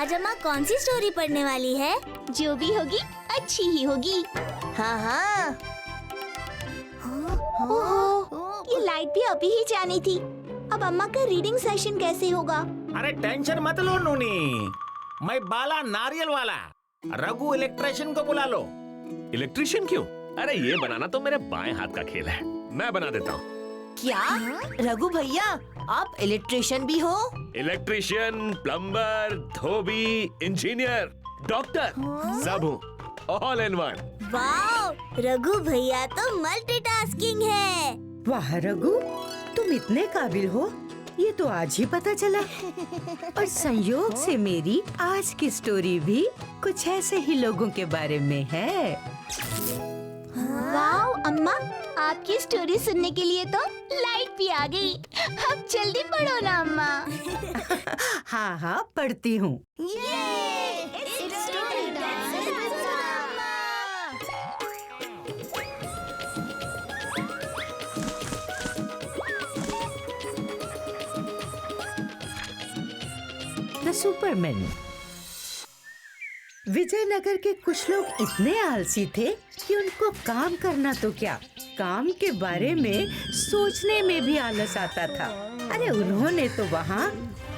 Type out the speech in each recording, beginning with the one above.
आज अम्मा कौन सी स्टोरी पढ़ने वाली है? जो भी होगी अच्छी ही होगी। हाँ हाँ। ये लाइट भी अभी ही जानी थी। अब अम्मा का रीडिंग सेशन कैसे होगा? अरे टेंशन मत लो नूनी, मैं बाला नारियल वाला रघु इलेक्ट्रिशियन को बुला लो। इलेक्ट्रिशियन क्यों? अरे ये बनाना तो मेरे बाएं हाथ का खेल है, मैं बना देता हूँ। क्या रघु भैया आप इलेक्ट्रिशियन भी हो? इलेक्ट्रिशियन, प्लम्बर, धोबी, इंजीनियर, डॉक्टर सब हूँ, ऑल इन वन। वाह, रघु भैया तो मल्टीटास्किंग है। वाह रघु, तुम इतने काबिल हो, ये तो आज ही पता चला। और संयोग से मेरी आज की स्टोरी भी कुछ ऐसे ही लोगों के बारे में है। वाओ अम्मा, आपकी स्टोरी सुनने के लिए तो लाइट भी आ गई। अब जल्दी पढ़ो ना अम्मा। हाँ हाँ पढ़ती हूँ। The Superman. विजयनगर के कुछ लोग इतने आलसी थे कि उनको काम करना तो क्या, काम के बारे में सोचने में भी आलस आता था। अरे उन्होंने तो वहाँ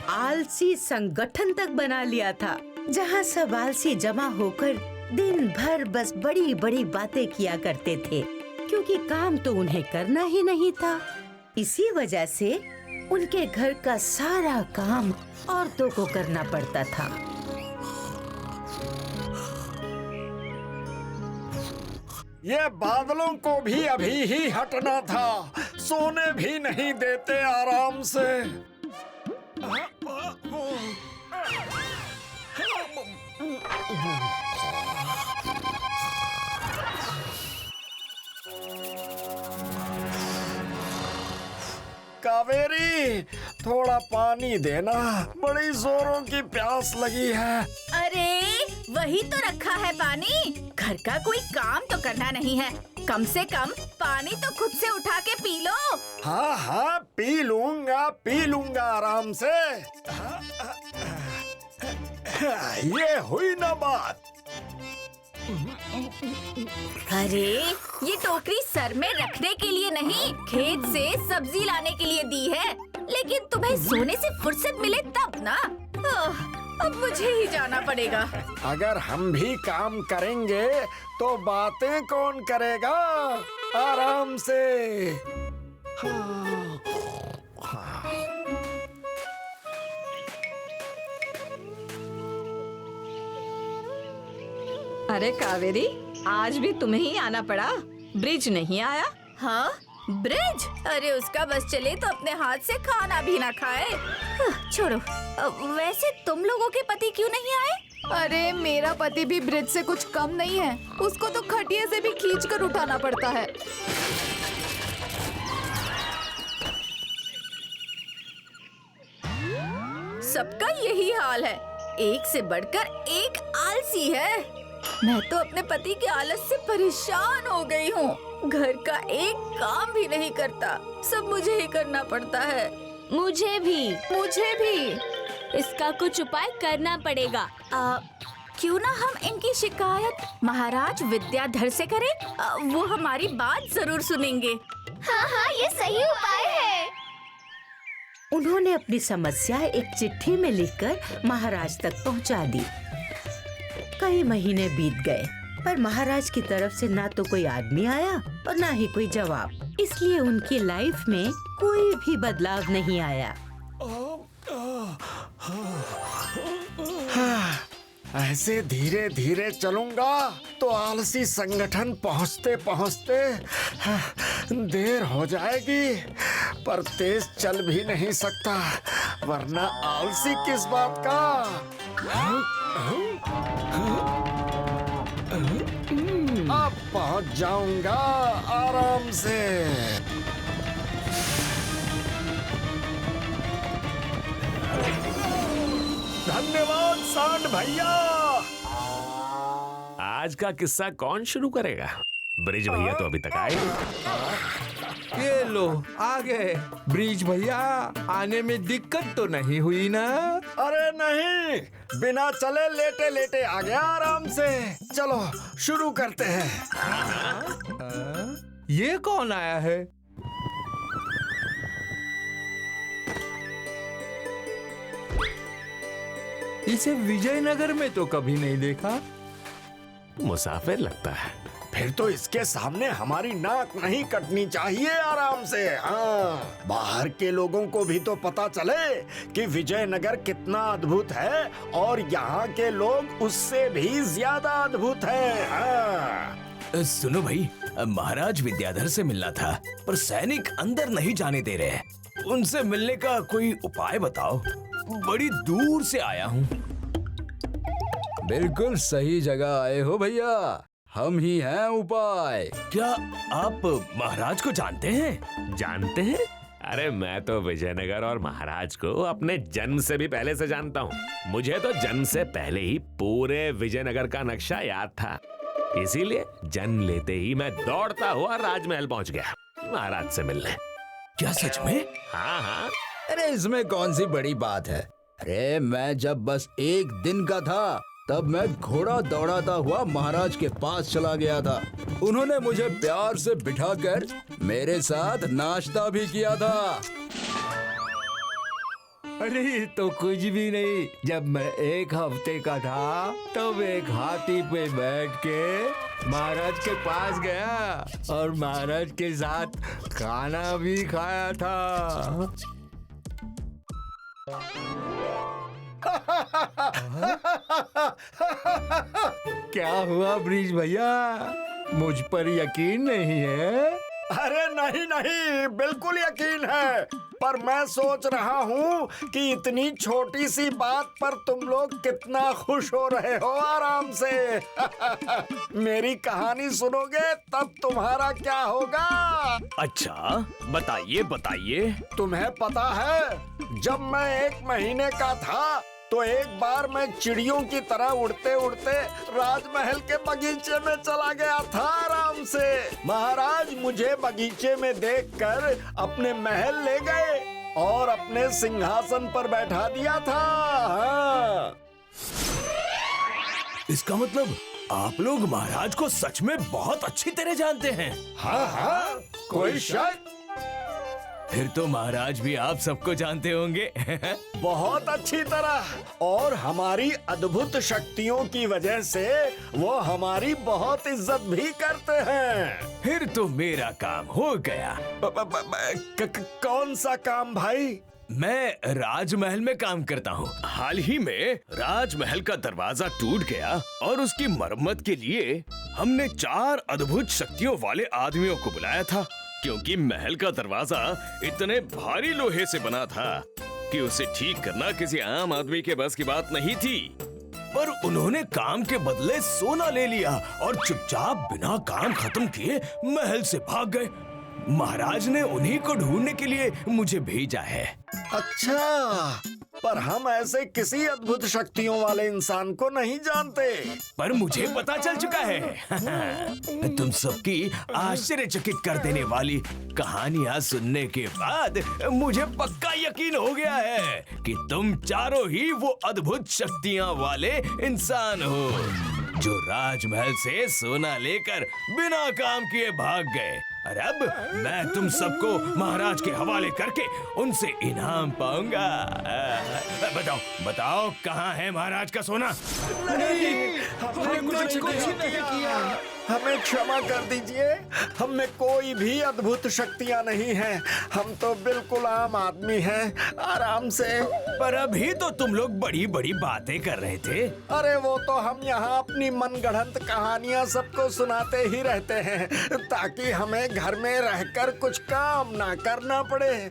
आलसी संगठन तक बना लिया था, जहाँ सब आलसी जमा होकर दिन भर बस बड़ी बड़ी बातें किया करते थे, क्योंकि काम तो उन्हें करना ही नहीं था। इसी वजह से उनके घर का सारा काम औरतों को करना पड़ता था। ये बादलों को भी अभी ही हटना था, सोने भी नहीं देते आराम से। कावेरी, थोड़ा पानी देना, बड़ी जोरों की प्यास लगी है। अरे वही तो रखा है पानी, घर का कोई काम तो करना नहीं है, कम से कम पानी तो खुद से उठा के पी लो। हाँ हाँ पी लूंगा आराम से। ये हुई ना बात। अरे ये टोकरी सर में रखने के लिए नहीं, खेत से सब्जी लाने के लिए दी है, लेकिन तुम्हें सोने से फुर्सत मिले तब ना। अब मुझे ही जाना पड़ेगा। अगर हम भी काम करेंगे तो बातें कौन करेगा? आराम से। अरे कावेरी, आज भी तुम्हें ही आना पड़ा, ब्रिज नहीं आया? हाँ ब्रिज, अरे उसका बस चले तो अपने हाथ से खाना भी ना खाए। छोड़ो, वैसे तुम लोगों के पति क्यों नहीं आए? अरे मेरा पति भी ब्रिज से कुछ कम नहीं है, उसको तो खटिया से भी खींच कर उठाना पड़ता है। सबका यही हाल है, एक से बढ़कर एक आलसी है। मैं तो अपने पति के आलस से परेशान हो गई हूँ। घर का एक काम भी नहीं करता, सब मुझे ही करना पड़ता है। मुझे भी इसका कुछ उपाय करना पड़ेगा। क्यों ना हम इनकी शिकायत महाराज विद्याधर से करें, वो हमारी बात जरूर सुनेंगे। हाँ हाँ ये सही उपाय है। उन्होंने अपनी समस्या एक चिट्ठी में लिखकर महाराज तक पहुंचा दी। कई महीने बीत गए, पर महाराज की तरफ से ना तो कोई आदमी आया और ना ही कोई जवाब, इसलिए उनकी लाइफ में कोई भी बदलाव नहीं आया। ऐसे धीरे धीरे चलूंगा तो आलसी संगठन पहुंचते पहुंचते देर हो जाएगी, पर तेज चल भी नहीं सकता, वरना आलसी किस बात का। अब पहुंच जाऊंगा आराम से। धन्यवाद सांड भैया। आज का किस्सा कौन शुरू करेगा? ब्रिज भैया तो अभी तक आए नहीं। ये लो आ गए। ब्रिज भैया, आने में दिक्कत तो नहीं हुई ना? अरे नहीं, बिना चले लेटे लेटे आ गया आराम से। चलो शुरू करते हैं। ये कौन आया है? इसे विजयनगर में तो कभी नहीं देखा। मुसाफिर लगता है। फिर तो इसके सामने हमारी नाक नहीं कटनी चाहिए आराम से। हाँ, बाहर के लोगों को भी तो पता चले कि विजयनगर कितना अद्भुत है और यहाँ के लोग उससे भी ज्यादा अद्भुत हैं। हाँ। सुनो भाई, महाराज विद्याधर से मिलना था पर सैनिक अंदर नहीं जाने दे रहे। उनसे मिलने का कोई उपाय बताओ, बड़ी दूर से आया हूँ। बिल्कुल सही जगह आए हो भैया, हम ही हैं उपाय। क्या आप महाराज को जानते हैं? जानते हैं? अरे मैं तो विजयनगर और महाराज को अपने जन्म से भी पहले से जानता हूँ। मुझे तो जन्म से पहले ही पूरे विजयनगर का नक्शा याद था, इसीलिए जन्म लेते ही मैं दौड़ता हुआ राजमहल पहुँच गया महाराज से मिलने। क्या सच में? हाँ हाँ। अरे इसमें कौन सी बड़ी बात है। अरे मैं जब बस एक दिन का था तब मैं घोड़ा दौड़ाता हुआ महाराज के पास चला गया था। उन्होंने मुझे प्यार से बिठाकर मेरे साथ नाश्ता भी किया था। अरे तो कुछ भी नहीं, जब मैं एक हफ्ते का था तब एक हाथी पे बैठ के महाराज के पास गया और महाराज के साथ खाना भी खाया था। क्या हुआ ब्रिज भैया, मुझ पर यकीन नहीं है? अरे नहीं नहीं, बिल्कुल यकीन है, पर मैं सोच रहा हूँ कि इतनी छोटी सी बात पर तुम लोग कितना खुश हो रहे हो आराम से। मेरी कहानी सुनोगे तब तुम्हारा क्या होगा? अच्छा बताइए बताइए। तुम्हें पता है, जब मैं 1 महीने का था तो एक बार मैं चिड़ियों की तरह उड़ते उड़ते राजमहल के बगीचे में चला गया था आराम से। महाराज मुझे बगीचे में देखकर अपने महल ले गए और अपने सिंहासन पर बैठा दिया था। हाँ। इसका मतलब आप लोग महाराज को सच में बहुत अच्छी तरह जानते हैं। हाँ हाँ, कोई शक? फिर तो महाराज भी आप सबको जानते होंगे। बहुत अच्छी तरह, और हमारी अद्भुत शक्तियों की वजह से वो हमारी बहुत इज्जत भी करते हैं। फिर तो मेरा काम हो गया। कौन सा काम भाई? मैं राजमहल में काम करता हूँ। हाल ही में राजमहल का दरवाजा टूट गया और उसकी मरम्मत के लिए हमने 4 अद्भुत शक्तियों वाले आदमियों को बुलाया था, क्योंकि महल का दरवाजा इतने भारी लोहे से बना था कि उसे ठीक करना किसी आम आदमी के बस की बात नहीं थी। पर उन्होंने काम के बदले सोना ले लिया और चुपचाप बिना काम खत्म किए महल से भाग गए। महाराज ने उन्हीं को ढूंढने के लिए मुझे भेजा है। अच्छा, पर हम ऐसे किसी अद्भुत शक्तियों वाले इंसान को नहीं जानते। पर मुझे पता चल चुका है। तुम सबकी आश्चर्यचकित कर देने वाली कहानियां सुनने के बाद मुझे पक्का यकीन हो गया है कि तुम चारों ही वो अद्भुत शक्तियां वाले इंसान हो जो राजमहल से सोना लेकर बिना काम किए भाग गए। और अब मैं तुम सबको महाराज के हवाले करके उनसे इनाम पाऊंगा। बताओ बताओ, कहाँ है महाराज का सोना? नहीं, हमने कुछ नहीं किया। हमें क्षमा कर दीजिए, हम में कोई भी अद्भुत शक्तियाँ नहीं हैं। हम तो बिल्कुल आम आदमी हैं, आराम से। पर अभी तो तुम लोग बड़ी बड़ी बातें कर रहे थे। अरे वो तो हम यहाँ अपनी मनगढ़ंत कहानियाँ सबको सुनाते ही रहते हैं, ताकि हमें घर में रहकर कुछ काम ना करना पड़े।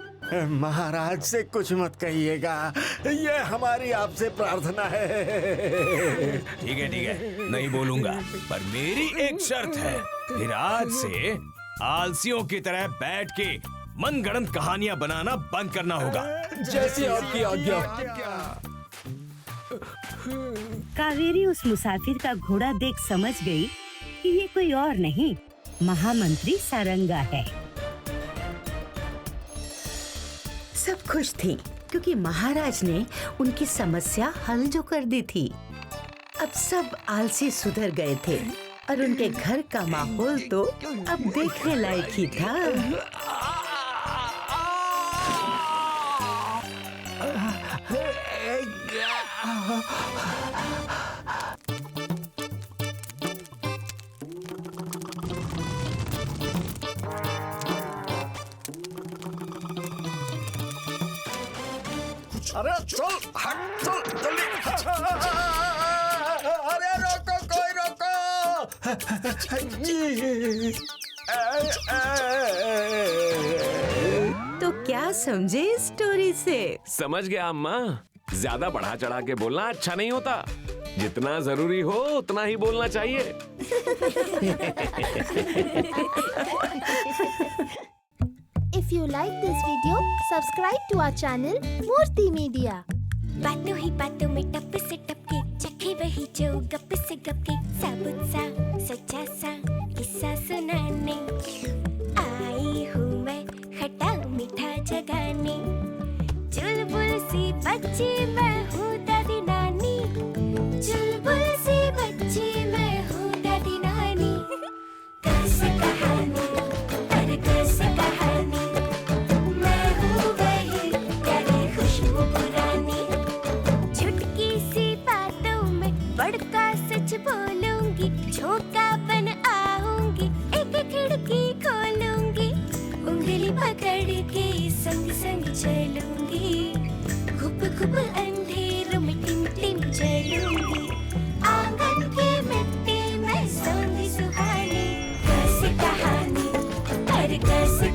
महाराज से कुछ मत कहिएगा, ये हमारी आपसे प्रार्थना है। ठीक है, नहीं बोलूंगा, पर मेरी एक शर्त है। फिर आज से आलसियों की तरह बैठ के मनगढ़ंत कहानियां बनाना बंद करना होगा। जैसी आपकी आज्ञा। कावेरी उस मुसाफिर का घोड़ा देख समझ गई कि ये कोई और नहीं, महामंत्री सारंगा है। सब खुश थी क्योंकि महाराज ने उनकी समस्या हल जो कर दी थी। अब सब आलसी सुधर गए थे और उनके घर का माहौल तो अब देखने लायक ही था। अरे चल हट चल जल्दी। अरे रोको कोई रोको। तो क्या समझे इस स्टोरी से? समझ गया अम्मा, ज्यादा बढ़ा चढ़ा के बोलना अच्छा नहीं होता। जितना जरूरी हो उतना ही बोलना चाहिए। If you like this video, subscribe to our channel Murthy Media. बातों ही बातों में टप से टपके चखे वही जो गप से गप के साबुत सा सच्चा सा किस्सा सुनाने आई हूँ मैं खट्टा मीठा जगाने। चुलबुल सी बच्ची मैं हूँ दादी नानी, चुलबुल सी बच्ची मैं हूँ दादी नानी। कैसे कहानी अरे कैसे कहानी, मैं हूँ वही प्यारी खुशबू पुरानी। चुटकी सी बातों में बड़का सच बोलूंगी, झोंका बन आऊंगी, एक खिड़की खोलूंगी, उंगली पकड़ के संग संग चलूंगी, खूब खूब अंधेर में टिम टिम चलूंगी, आंगन की मिट्टी में सोंधी सुहानी। कैसे कहानी अरे कैसे